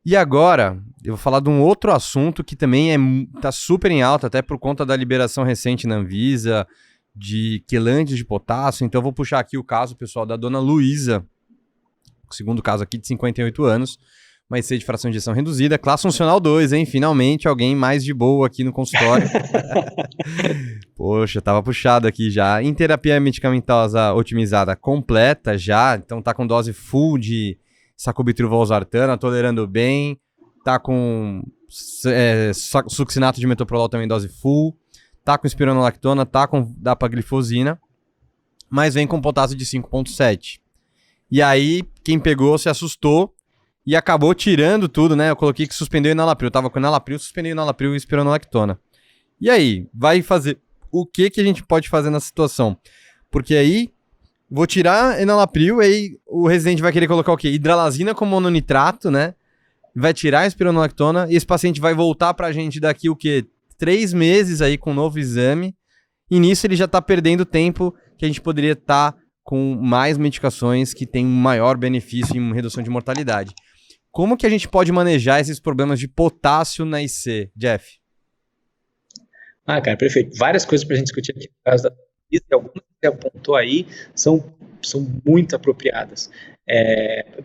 E agora, eu vou falar de um outro assunto que também tá super em alta, até por conta da liberação recente na Anvisa, de quelantes de potássio. Então eu vou puxar aqui o caso, pessoal, da dona Luísa, segundo caso aqui de 58 anos, uma IC de fração de injeção reduzida, classe funcional 2, hein? Finalmente alguém mais de boa aqui no consultório. Poxa, tava puxado aqui já. Em terapia medicamentosa otimizada completa já, então tá com dose full de sacubitril/valsartana, tolerando bem, tá com succinato de metoprolol também dose full, tá com espironolactona, tá com dapaglifosina, mas vem com potássio de 5,7. E aí, quem pegou se assustou e acabou tirando tudo, né? Eu coloquei que suspendeu o enalapril. Eu tava com enalapril, suspendeu o enalapril e espironolactona. E aí, vai fazer... O que a gente pode fazer nessa situação? Porque aí, vou tirar enalapril, aí o residente vai querer colocar o quê? Hidralazina com mononitrato, né? Vai tirar a espironolactona e esse paciente vai voltar pra gente daqui o quê? 3 meses aí com um novo exame. E nisso ele já tá perdendo tempo que a gente poderia estar com mais medicações que têm um maior benefício em redução de mortalidade. Como que a gente pode manejar esses problemas de potássio na IC, Jeff? Cara, perfeito. Várias coisas para a gente discutir aqui no caso da lista, e algumas que você apontou aí são muito apropriadas.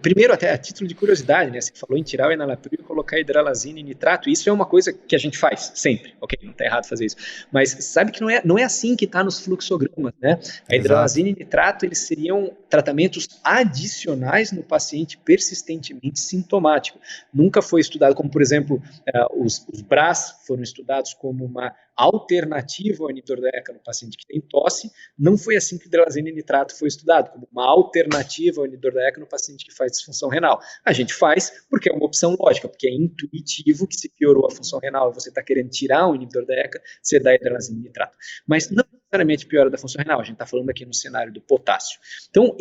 Primeiro, até a título de curiosidade, né? Você falou em tirar o enalapril e colocar hidralazina e nitrato. Isso é uma coisa que a gente faz sempre, ok? Não está errado fazer isso. Mas sabe que não é assim que está nos fluxogramas, né? A hidralazina e nitrato, eles seriam tratamentos adicionais no paciente persistentemente sintomático. Nunca foi estudado como, por exemplo, os BRAS foram estudados como uma alternativa ao inibidor da ECA no paciente que tem tosse. Não foi assim que o hidralazina e nitrato foi estudado, como uma alternativa ao inibidor da ECA no paciente que faz disfunção renal. A gente faz porque é uma opção lógica, porque é intuitivo que se piorou a função renal e você está querendo tirar um inibidor da ECA, você dá hidralazina e nitrato. Mas não necessariamente piora da função renal, a gente está falando aqui no cenário do potássio. Então,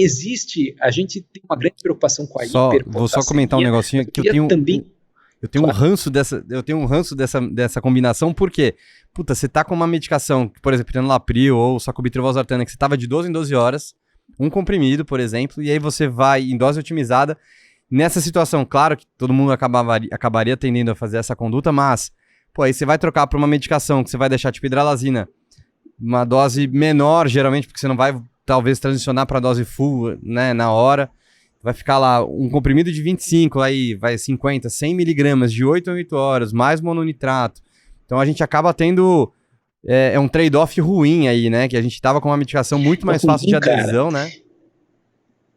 a gente tem uma grande preocupação com a hiperpotassemia. Vou só comentar um negocinho que eu tenho um ranço dessa combinação, porque, puta, você tá com uma medicação, por exemplo, enalapril ou sacubitril/valsartana, que você tava de 12 em 12 horas, um comprimido, por exemplo, e aí você vai em dose otimizada. Nessa situação, claro que todo mundo acabaria tendendo a fazer essa conduta, mas, pô, aí você vai trocar pra uma medicação que você vai deixar, tipo, hidralazina, uma dose menor, geralmente, porque você não vai, talvez, transicionar pra dose full, né, na hora. Vai ficar lá um comprimido de 25, aí vai 50, 100 miligramas de 8 a 8 horas, mais mononitrato. Então a gente acaba tendo um trade-off ruim aí, né? Que a gente tava com uma medicação muito mais fácil de adesão, né?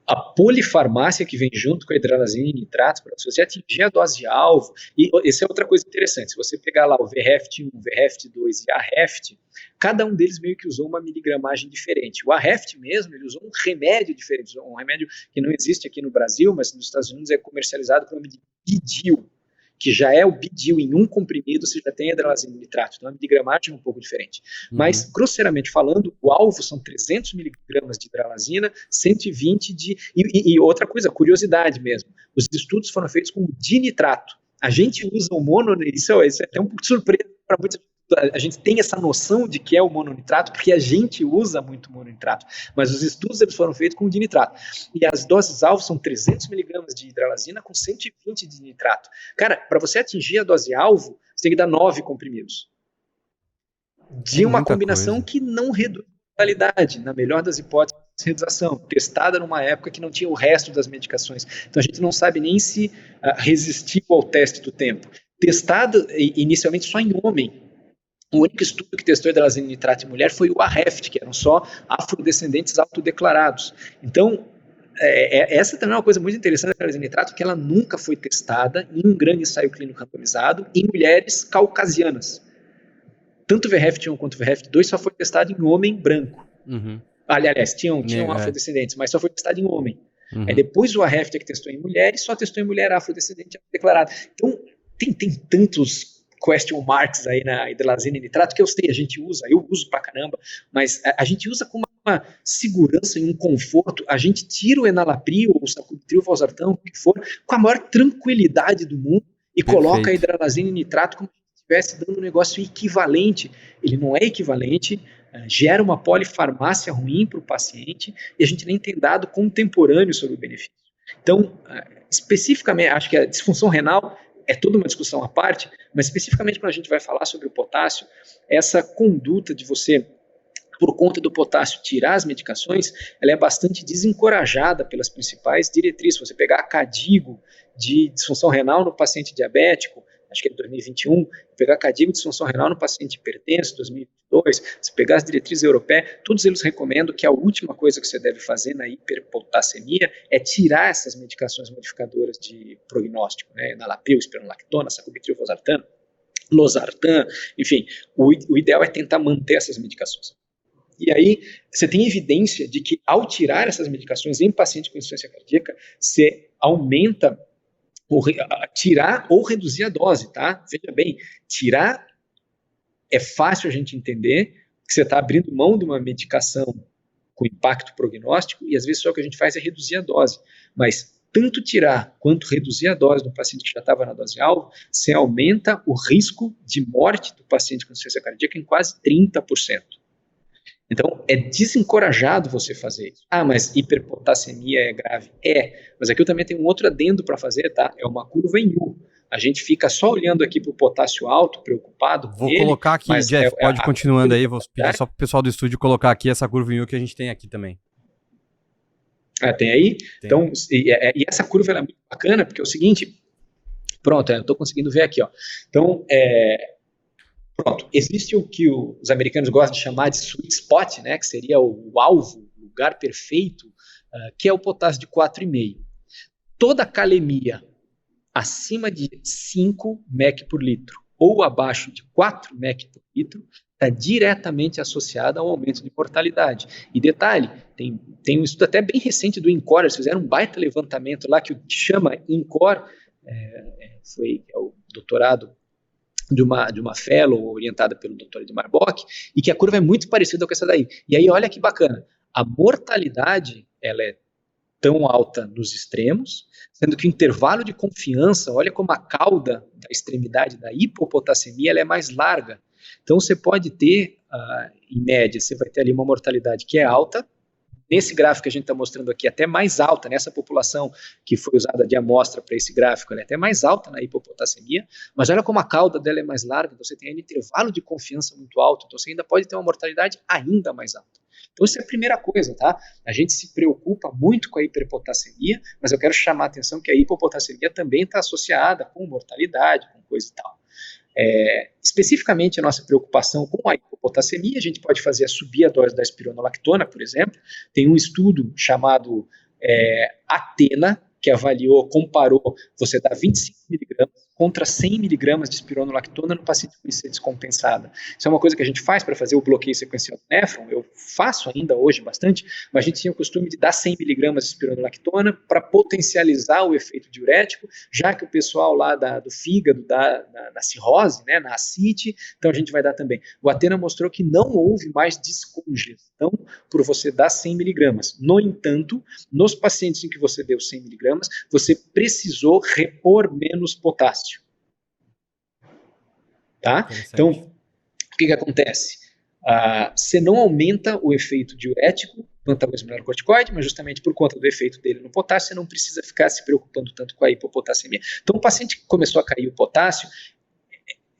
A polifarmácia que vem junto com a hidralazina e nitrato, para você atingir a dose-alvo, e essa é outra coisa interessante, se você pegar lá o VREFT1, o VREFT2 e a REFT, cada um deles meio que usou uma miligramagem diferente. O AREFT mesmo, ele usou um remédio diferente, um remédio que não existe aqui no Brasil, mas nos Estados Unidos é comercializado com o nome de Bidil, que já é o Bidil em um comprimido, você já tem hidralazina e nitrato, então a miligramagem é um pouco diferente. Mas, grosseiramente falando, o alvo são 300 miligramas de hidralazina, 120 de... E outra coisa, curiosidade mesmo, os estudos foram feitos com dinitrato. A gente usa o isso é até um pouco de surpresa para muitas pessoas. A gente tem essa noção de que é o mononitrato, porque a gente usa muito mononitrato, mas os estudos eles foram feitos com o dinitrato. E as doses-alvo são 300 miligramas de hidralazina com 120 de nitrato. Cara, para você atingir a dose-alvo, você tem que dar 9 comprimidos. De uma combinação que não reduz a mortalidade, na melhor das hipóteses, redução, testada numa época que não tinha o resto das medicações. Então a gente não sabe nem se resistiu ao teste do tempo. Testada inicialmente só em homem. O único estudo que testou hidralazina e nitrato em mulher foi o AREFT, que eram só afrodescendentes autodeclarados. Então, essa também é uma coisa muito interessante da hidralazina e nitrato, que ela nunca foi testada em um grande ensaio clínico randomizado em mulheres caucasianas. Tanto o VREFT1 quanto o VREFT2 só foi testado em homem branco. Aliás, tinham afrodescendentes, mas só foi testado em homem. Depois o AREFT que testou em mulher e só testou em mulher afrodescendente declarada. Então, tem tantos question marks aí na hidralazina e nitrato, que eu sei, eu uso pra caramba, mas a gente usa com uma segurança e um conforto, a gente tira o enalapril, ou o sacubitril/valsartão, o que for, com a maior tranquilidade do mundo e coloca a hidralazina e nitrato como se estivesse dando um negócio equivalente. Ele não é equivalente, gera uma polifarmácia ruim para o paciente e a gente nem tem dado contemporâneo sobre o benefício. Então, especificamente, acho que a disfunção renal é toda uma discussão à parte, mas especificamente quando a gente vai falar sobre o potássio, essa conduta de você, por conta do potássio, tirar as medicações, ela é bastante desencorajada pelas principais diretrizes. Se você pegar a KDIGO de disfunção renal no paciente diabético, acho que é de 2021, pegar a KDIGO de disfunção renal no paciente hipertenso, 2022, se pegar as diretrizes europeias, todos eles recomendam que a última coisa que você deve fazer na hiperpotassemia é tirar essas medicações modificadoras de prognóstico, né, enalapril, espironolactona, sacubitril, valsartana, losartan, enfim, o ideal é tentar manter essas medicações. E aí, você tem evidência de que ao tirar essas medicações em paciente com insuficiência cardíaca, você aumenta, tirar ou reduzir a dose, tá? Veja bem, tirar é fácil a gente entender que você está abrindo mão de uma medicação com impacto prognóstico e às vezes só o que a gente faz é reduzir a dose. Mas tanto tirar quanto reduzir a dose do paciente que já estava na dose-alvo, você aumenta o risco de morte do paciente com insuficiência cardíaca em quase 30%. Então, é desencorajado você fazer isso. Ah, mas hiperpotassemia é grave? É, mas aqui eu também tenho um outro adendo para fazer, tá? É uma curva em U. A gente fica só olhando aqui para o potássio alto, preocupado com ele. Vou colocar aqui, Jeff, pode continuando aí, vou pedir só para o pessoal do estúdio colocar aqui essa curva em U que a gente tem aqui também. Ah, tem aí? Tem. Então, e essa curva ela é muito bacana, porque é o seguinte, pronto, eu estou conseguindo ver aqui, ó. Então, pronto, existe o que os americanos gostam de chamar de sweet spot, né, que seria o alvo, o lugar perfeito, que é o potássio de 4,5. Toda calemia acima de 5 mEq por litro ou abaixo de 4 mEq por litro está diretamente associada ao aumento de mortalidade. E detalhe, tem um estudo até bem recente do INCOR, eles fizeram um baita levantamento lá que chama INCOR, é o doutorado de uma fellow orientada pelo Dr. Edmar Bock, e que a curva é muito parecida com essa daí. E aí, olha que bacana, a mortalidade, ela é tão alta nos extremos, sendo que o intervalo de confiança, olha como a cauda da extremidade da hipopotassemia, ela é mais larga. Então, você pode ter, em média, você vai ter ali uma mortalidade que é alta. Nesse gráfico que a gente está mostrando aqui, até mais alta, nessa população que foi usada de amostra para esse gráfico, ela é até mais alta na hipopotassemia, mas olha como a cauda dela é mais larga, então você tem um intervalo de confiança muito alto, então você ainda pode ter uma mortalidade ainda mais alta. Então, isso é a primeira coisa, tá? A gente se preocupa muito com a hiperpotassemia, mas eu quero chamar a atenção que a hipopotassemia também está associada com mortalidade, com coisa e tal. Especificamente a nossa preocupação com a hipopotassemia, a gente pode fazer subir a dose da espironolactona, por exemplo. Tem um estudo chamado Athena, que comparou você dar 25 miligramas contra 100 miligramas de espironolactona no paciente com IC descompensada. Isso é uma coisa que a gente faz para fazer o bloqueio sequencial do néfron, eu faço ainda hoje bastante, mas a gente tinha o costume de dar 100 miligramas de espironolactona para potencializar o efeito diurético, já que o pessoal lá do fígado dá na cirrose, né, na ascite, então a gente vai dar também. O Athena mostrou que não houve mais descongestão por você dar 100 miligramas. No entanto, nos pacientes em que você deu 100 miligramas, você precisou repor menos potássio. Tá? Então, o que acontece? Você não aumenta o efeito diurético do antagonismo mineralocorticoide, mas justamente por conta do efeito dele no potássio, você não precisa ficar se preocupando tanto com a hipopotassemia. Então, o paciente que começou a cair o potássio,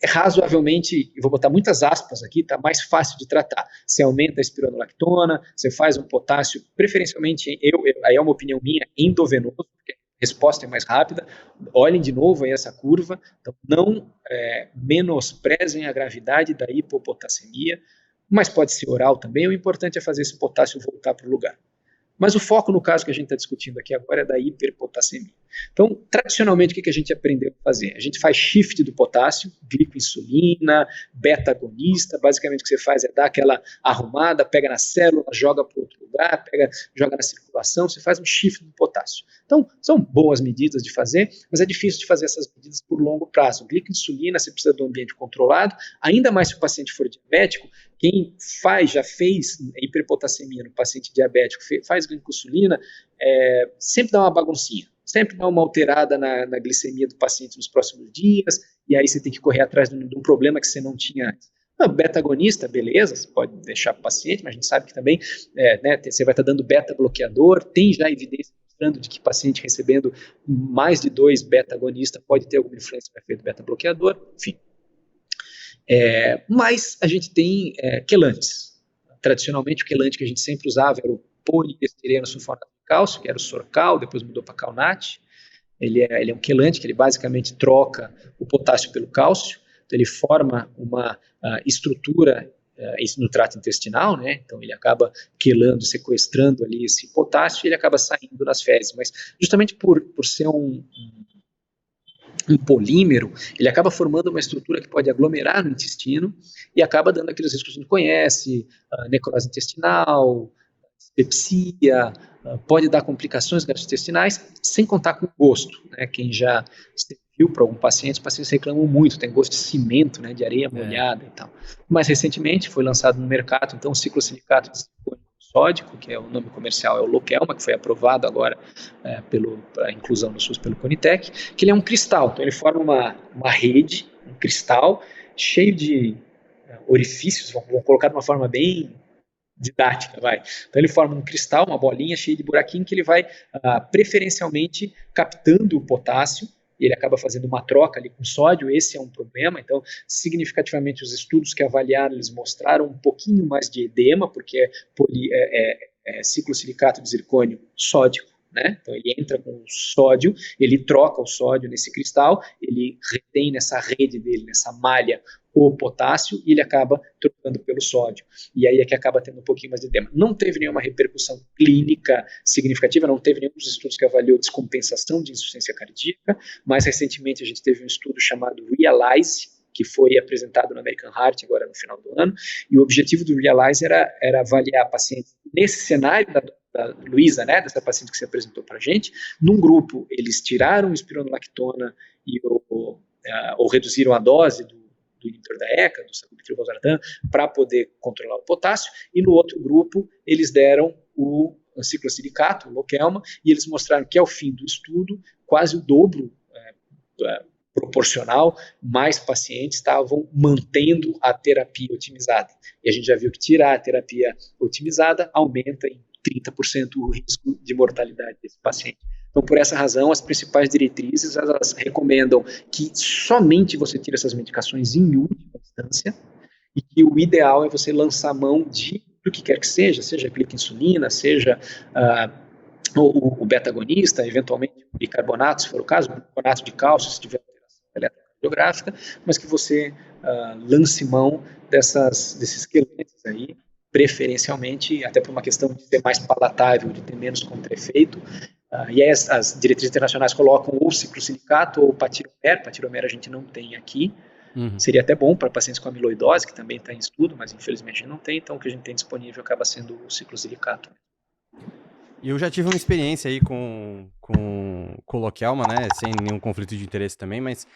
razoavelmente, eu vou botar muitas aspas aqui, tá mais fácil de tratar. Você aumenta a espironolactona, você faz um potássio, preferencialmente, aí é uma opinião minha, endovenoso, porque a resposta é mais rápida. Olhem de novo aí essa curva, então não menosprezem a gravidade da hipopotassemia, mas pode ser oral também, o importante é fazer esse potássio voltar para o lugar. Mas o foco no caso que a gente está discutindo aqui agora é da hiperpotassemia. Então, tradicionalmente, o que a gente aprendeu a fazer? A gente faz shift do potássio, glicoinsulina, beta-agonista, basicamente o que você faz é dar aquela arrumada, pega na célula, joga para outro lugar, joga na circulação, você faz um shift do potássio. Então, são boas medidas de fazer, mas é difícil de fazer essas medidas por longo prazo. Glicoinsulina, você precisa de um ambiente controlado, ainda mais se o paciente for diabético. Quem já fez hiperpotassemia no paciente diabético, faz glicoinsulina, sempre dá uma baguncinha, sempre dá uma alterada na glicemia do paciente nos próximos dias, e aí você tem que correr atrás de um problema que você não tinha antes. Beta-agonista, beleza, você pode deixar para o paciente, mas a gente sabe que também você vai estar dando beta-bloqueador, tem já evidência mostrando de que paciente recebendo mais de 2 beta-agonistas pode ter alguma influência no efeito beta-bloqueador, enfim. Mas a gente tem quelantes. Tradicionalmente, o quelante que a gente sempre usava era o poliestireno sulfonato de cálcio, que era o Sorcal, depois mudou para Calnat. Ele é um quelante que ele basicamente troca o potássio pelo cálcio, então ele forma uma estrutura no trato intestinal, né? Então ele acaba quelando, sequestrando ali esse potássio e ele acaba saindo nas fezes, mas justamente por ser um polímero, ele acaba formando uma estrutura que pode aglomerar no intestino e acaba dando aqueles riscos que a gente conhece, necrose intestinal, dispepsia, pode dar complicações gastrointestinais, sem contar com o gosto, né? Quem já viu para algum paciente, os pacientes reclamam muito, tem gosto de cimento, né? De areia molhada e tal. Mais recentemente foi lançado no mercado, então, o ciclosilicato de sódico, que é o nome comercial, é o Lokelma, que foi aprovado agora para inclusão no SUS pelo Conitec, que ele é um cristal, então ele forma uma rede, um cristal, cheio de orifícios, vamos colocar de uma forma bem didática, vai. Então ele forma um cristal, uma bolinha cheia de buraquinho que ele vai preferencialmente captando o potássio, e ele acaba fazendo uma troca ali com sódio, esse é um problema, então significativamente os estudos que avaliaram, eles mostraram um pouquinho mais de edema, porque é ciclosilicato de zircônio sódico, né? Então ele entra com sódio, ele troca o sódio nesse cristal, ele retém nessa rede dele, nessa malha, o potássio e ele acaba trocando pelo sódio. E aí é que acaba tendo um pouquinho mais de edema. Não teve nenhuma repercussão clínica significativa, não teve nenhum dos estudos que avaliou descompensação de insuficiência cardíaca. Mais recentemente a gente teve um estudo chamado Realize, que foi apresentado no American Heart agora no final do ano, e o objetivo do Realize era avaliar pacientes nesse cenário da Luísa, né, dessa paciente que se apresentou para a gente. Num grupo, eles tiraram espironolactona ou reduziram a dose do inibidor da ECA, do sacubitril valsartan, para poder controlar o potássio, e no outro grupo, eles deram o ciclosilicato, o Lokelma, e eles mostraram que ao fim do estudo, quase o dobro proporcional, mais pacientes estavam mantendo a terapia otimizada. E a gente já viu que tirar a terapia otimizada aumenta em 30% o risco de mortalidade desse paciente. Então, por essa razão, as principais diretrizes, elas recomendam que somente você tire essas medicações em última instância e que o ideal é você lançar mão do que quer que seja aplica insulina, seja o beta-agonista, eventualmente o bicarbonato, se for o caso, o bicarbonato de cálcio, se tiver alteração eletrocardiográfica, mas que você lance mão desses quelantes aí, preferencialmente, até por uma questão de ser mais palatável, de ter menos contra-efeito. E aí as diretrizes internacionais colocam ou ciclosilicato ou patiromer a gente não tem aqui. Seria até bom para pacientes com amiloidose, que também está em estudo, mas infelizmente não tem, então o que a gente tem disponível acaba sendo o ciclosilicato. Eu já tive uma experiência aí com o Lokelma, né, sem nenhum conflito de interesse também, mas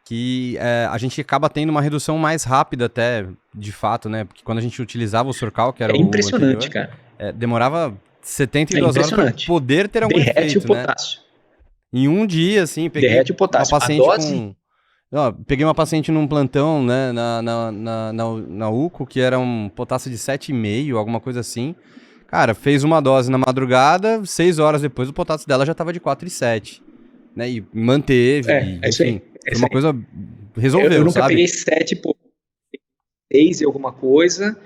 que a gente acaba tendo uma redução mais rápida até, de fato, né, porque quando a gente utilizava o Sorcal, que era o impressionante, anterior, cara. Demorava 72 horas para poder ter algum Derrete efeito, o potássio. Né? Em um dia, assim, peguei derrete o potássio. uma paciente peguei uma paciente num plantão, né, na UCO, que era um potássio de 7,5, alguma coisa assim. Cara, fez uma dose na madrugada, 6 horas depois o potássio dela já estava de 4,7. Né, e manteve, enfim, foi uma coisa, resolveu, eu nunca sabe? Peguei 7, 6 e alguma coisa,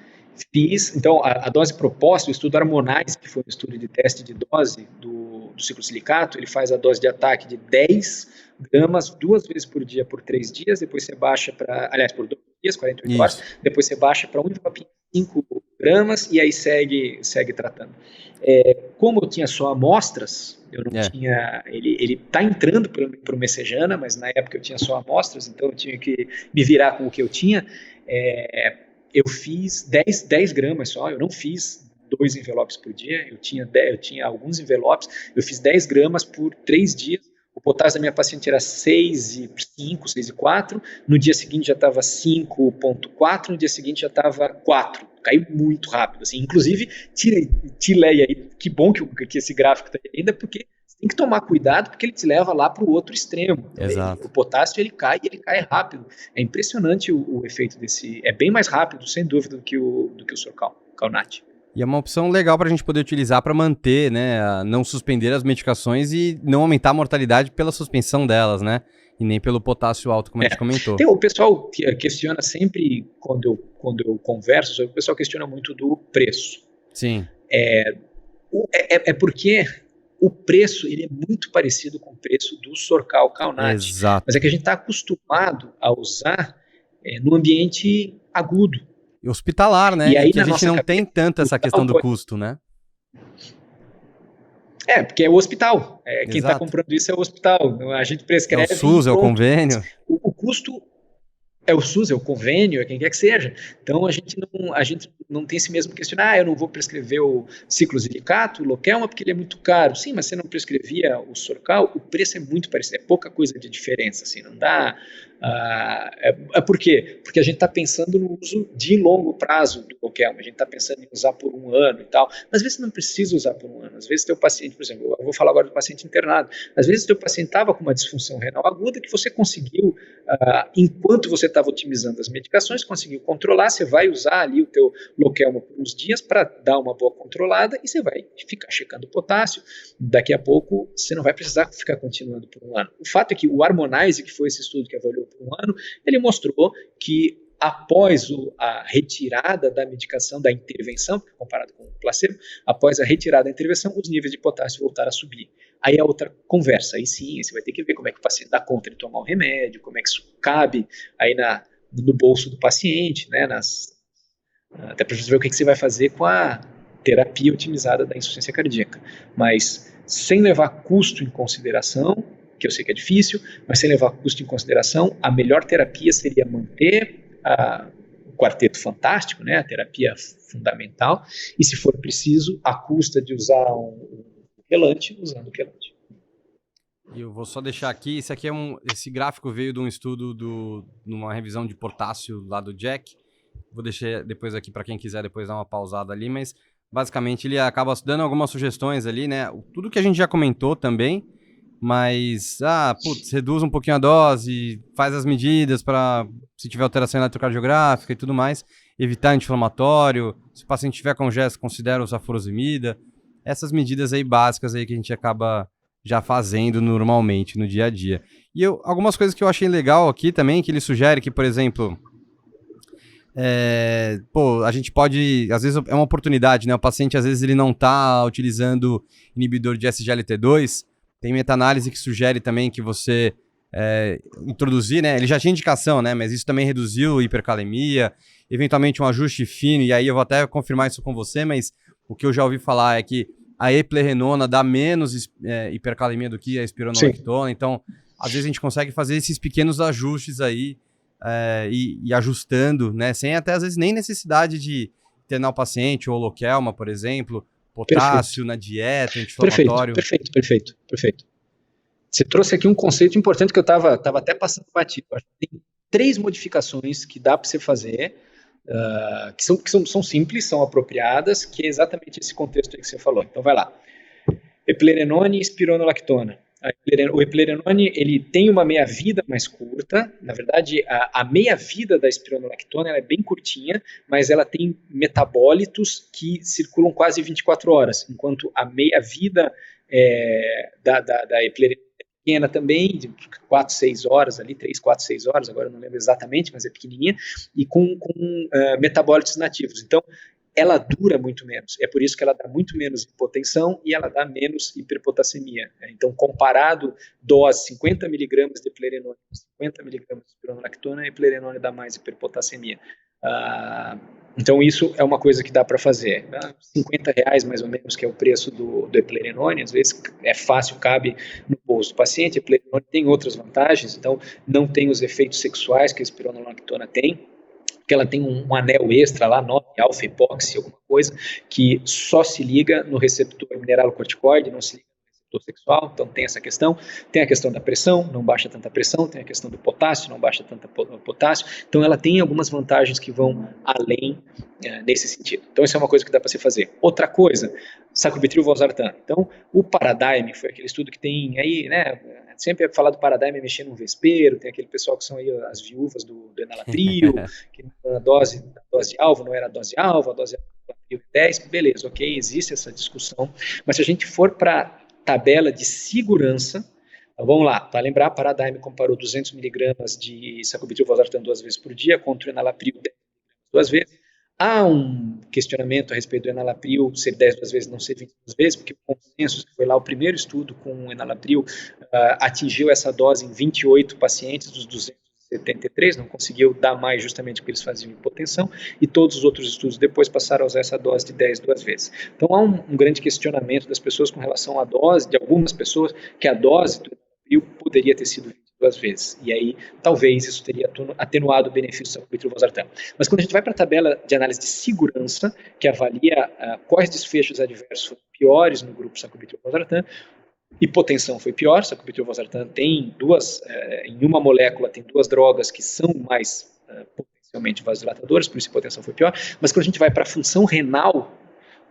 fiz, então a dose proposta, o estudo Harmonize, que foi um estudo de teste de dose do ciclosilicato, ele faz a dose de ataque de 10 gramas 2 vezes por dia por 3 dias, depois você baixa por 2 dias, 48 horas, depois você baixa para 1,5 gramas e aí segue tratando. Como eu tinha só amostras, eu não tinha, ele tá entrando para o Messejana, mas na época eu tinha só amostras, então eu tinha que me virar com o que eu tinha. Eu fiz 10 gramas só, eu não fiz 2 envelopes por dia, eu tinha alguns envelopes, eu fiz 10 gramas por 3 dias, o potássio da minha paciente era 6,5, 6,4, no dia seguinte já estava 5,4, no dia seguinte já estava 4, caiu muito rápido, assim, inclusive, Tileia aí, que bom que esse gráfico está ainda, porque você tem que tomar cuidado, porque ele te leva lá para o outro extremo. Exato. O potássio, ele cai rápido. É impressionante o efeito desse, é bem mais rápido, sem dúvida, do que o Sorcal, Calnat. E é uma opção legal para a gente poder utilizar para manter, né, não suspender as medicações e não aumentar a mortalidade pela suspensão delas, né? E nem pelo potássio alto, como a gente comentou. O pessoal questiona sempre, quando eu converso sobre, o pessoal questiona muito do preço. Sim. É porque o preço ele é muito parecido com o preço do Sorcal Calnat. Exato. Mas é que a gente está acostumado a usar no ambiente agudo. E hospitalar, né? E aí, que a gente não tem tanto essa questão do custo, né? Porque é o hospital. Quem está comprando isso é o hospital. A gente prescreve. É o SUS, é o convênio. O custo é o SUS, é o convênio, é quem quer que seja. Então a gente não tem esse mesmo questionar. Eu não vou prescrever o ciclosilicato, o Lokelma, porque ele é muito caro. Sim, mas você não prescrevia o Sorcal, o preço é muito parecido, é pouca coisa de diferença, assim, não dá. Por quê? Porque a gente está pensando no uso de longo prazo do Lokelma, a gente está pensando em usar por 1 ano e tal, mas às vezes você não precisa usar por 1 ano, às vezes teu paciente, por exemplo, eu vou falar agora do paciente internado, às vezes teu paciente estava com uma disfunção renal aguda que você conseguiu, enquanto você estava otimizando as medicações, conseguiu controlar, você vai usar ali o teu Lokelma por uns dias para dar uma boa controlada e você vai ficar checando o potássio, daqui a pouco você não vai precisar ficar continuando por 1 ano. O fato é que o Harmonize, que foi esse estudo que avaliou por 1 ano, ele mostrou que após a retirada da medicação, da intervenção, comparado com o placebo, após a retirada da intervenção, os níveis de potássio voltaram a subir. Aí é outra conversa, aí sim, você vai ter que ver como é que o paciente dá conta de tomar o remédio, como é que isso cabe aí no bolso do paciente, né, até para ver o que você vai fazer com a terapia otimizada da insuficiência cardíaca. Mas sem levar custo em consideração, que eu sei que é difícil, mas sem levar custo em consideração, a melhor terapia seria manter o quarteto fantástico, né, a terapia fundamental, e se for preciso, a custa de usar um quelante, usando o quelante. E eu vou só deixar aqui, esse gráfico veio de um estudo numa revisão de potássio lá do Jack. Vou deixar depois aqui para quem quiser depois dar uma pausada ali, mas basicamente ele acaba dando algumas sugestões ali, né? Tudo que a gente já comentou também, mas reduz um pouquinho a dose, faz as medidas para, se tiver alteração eletrocardiográfica e tudo mais, evitar anti-inflamatório, se o paciente tiver congestão, considera usar furosemida. Essas medidas aí básicas aí que a gente acaba já fazendo normalmente no dia a dia. E algumas coisas que eu achei legal aqui também, que ele sugere que, por exemplo, a gente pode, às vezes é uma oportunidade, né? O paciente, às vezes, ele não está utilizando inibidor de SGLT2, tem meta-análise que sugere também que você introduzir, né? Ele já tinha indicação, né? Mas isso também reduziu hipercalemia, eventualmente um ajuste fino, e aí eu vou até confirmar isso com você, mas o que eu já ouvi falar é que a eplerenona dá menos hipercalemia do que a espironolactona, então às vezes a gente consegue fazer esses pequenos ajustes aí e ajustando, né? Sem até às vezes nem necessidade de internar o paciente ou Lokelma, por exemplo, potássio na dieta, anti-inflamatório. Perfeito. Você trouxe aqui um conceito importante que eu estava até passando batido. Acho que tem 3 modificações que dá para você fazer, que são simples, são apropriadas, que é exatamente esse contexto aí que você falou. Então vai lá. Eplerenone e espironolactona. O eplerenone ele tem uma meia-vida mais curta. Na verdade, a meia-vida da espironolactona ela é bem curtinha, mas ela tem metabólitos que circulam quase 24 horas, enquanto a meia-vida da eplerenone pequena também, de 4, 6 horas ali, 3, 4, 6 horas, agora eu não lembro exatamente, mas é pequenininha, e com metabólitos nativos. Então, ela dura muito menos. É por isso que ela dá muito menos hipotensão e ela dá menos hiperpotassemia. Então, comparado dose 50 mg de eplerenone com 50 mg de espironolactona, a eplerenone dá mais hiperpotassemia. Então, isso é uma coisa que dá para fazer. R$50 mais ou menos, que é o preço do eplerenone, às vezes é fácil, cabe no bolso do paciente. A eplerenone tem outras vantagens, então não tem os efeitos sexuais que a espironolactona tem, porque ela tem um anel extra lá, 9-alfa-hipóxia, alguma coisa, que só se liga no receptor mineralocorticoide, não se liga no receptor sexual, então tem essa questão. Tem a questão da pressão, não baixa tanta pressão, tem a questão do potássio, não baixa tanto potássio, então ela tem algumas vantagens que vão além nesse sentido. Então isso é uma coisa que dá para se fazer. Outra coisa, sacubitril valsartano. Então o Paradigm foi aquele estudo que tem aí, né, sempre é falar do Paradigm é mexer no vespeiro, tem aquele pessoal que são aí as viúvas do enalapril, que a dose alvo não era a dose alvo enalapril 10, beleza, ok, existe essa discussão, mas se a gente for para a tabela de segurança, então vamos lá, para lembrar, a Paradigm comparou 200 miligramas de sacubitril/valsartan 2 vezes por dia contra o enalapril 10 2 vezes. Há um questionamento a respeito do enalapril ser 10 2 vezes, não ser 20 2 vezes, porque o consenso, que foi lá o primeiro estudo com o enalapril, atingiu essa dose em 28 pacientes dos 273, não conseguiu dar mais justamente porque eles faziam hipotensão, e todos os outros estudos depois passaram a usar essa dose de 10 2 vezes. Então há um grande questionamento das pessoas com relação à dose, de algumas pessoas, que a dose do enalapril poderia ter sido 22 vezes, e aí talvez isso teria atenuado o benefício do sacubitril/valsartan. Mas quando a gente vai para a tabela de análise de segurança, que avalia quais desfechos adversos foram piores no grupo sacubitril/valsartan, hipotensão foi pior, sacubitril/valsartan tem em uma molécula tem 2 drogas que são mais potencialmente vasodilatadoras, por isso a hipotensão foi pior, mas quando a gente vai para a função renal,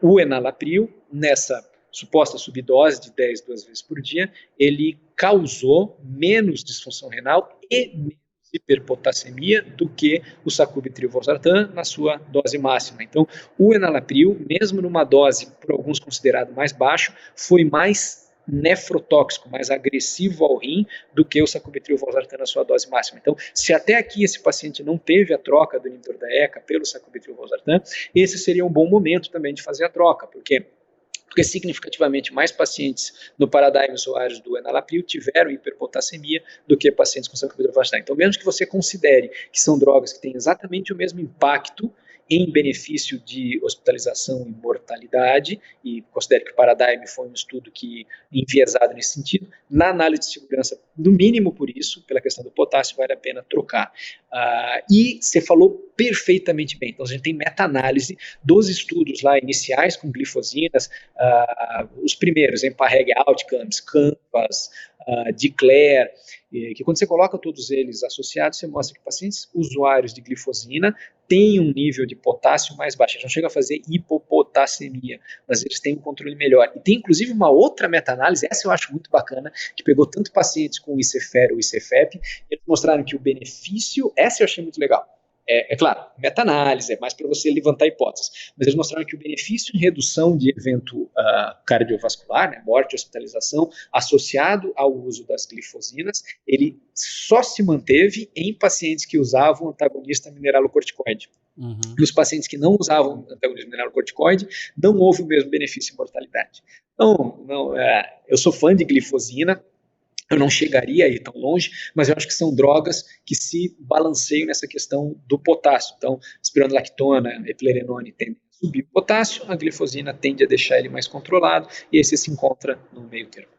o enalapril, nessa suposta subdose de 10 2 vezes por dia, ele causou menos disfunção renal e menos hiperpotassemia do que o sacubitril/valsartan na sua dose máxima. Então, o enalapril, mesmo numa dose por alguns considerado mais baixo, foi mais nefrotóxico, mais agressivo ao rim do que o sacubitril/valsartan na sua dose máxima. Então, se até aqui esse paciente não teve a troca do inibidor da ECA pelo sacubitril/valsartan, esse seria um bom momento também de fazer a troca, porque significativamente mais pacientes no Paradigm usuários do enalapril tiveram hiperpotassemia do que pacientes com sacubitril/valsartan. Então, mesmo que você considere que são drogas que têm exatamente o mesmo impacto em benefício de hospitalização e mortalidade, e considere que o Paradigm foi um estudo que enviesado nesse sentido, na análise de segurança, no mínimo por isso, pela questão do potássio, vale a pena trocar. E você falou perfeitamente bem. Então, a gente tem meta-análise dos estudos lá iniciais com glifosinas, os primeiros, EMPA-REG Outcomes, CANVAS, DECLARE, que quando você coloca todos eles associados, você mostra que pacientes usuários de glifosina têm um nível de potássio mais baixo. Eles não chegam a fazer hipopotassemia, mas eles têm um controle melhor. E tem inclusive uma outra meta-análise, essa eu acho muito bacana, que pegou tanto pacientes com ICFER ou ICFEP, eles mostraram que o benefício, essa eu achei muito legal. É claro, meta-análise, é mais para você levantar hipóteses, mas eles mostraram que o benefício em redução de evento cardiovascular, né, morte e hospitalização, associado ao uso das glifosinas, ele só se manteve em pacientes que usavam antagonista mineralocorticoide. Uhum. Nos pacientes que não usavam antagonista mineralocorticoide, não houve o mesmo benefício em mortalidade. Então, eu sou fã de glifosina, eu não chegaria aí tão longe, mas eu acho que são drogas que se balanceiam nessa questão do potássio. Então, espironolactona, eplerenone tendem a subir o potássio, a glifosina tende a deixar ele mais controlado, e aí você se encontra no meio termo.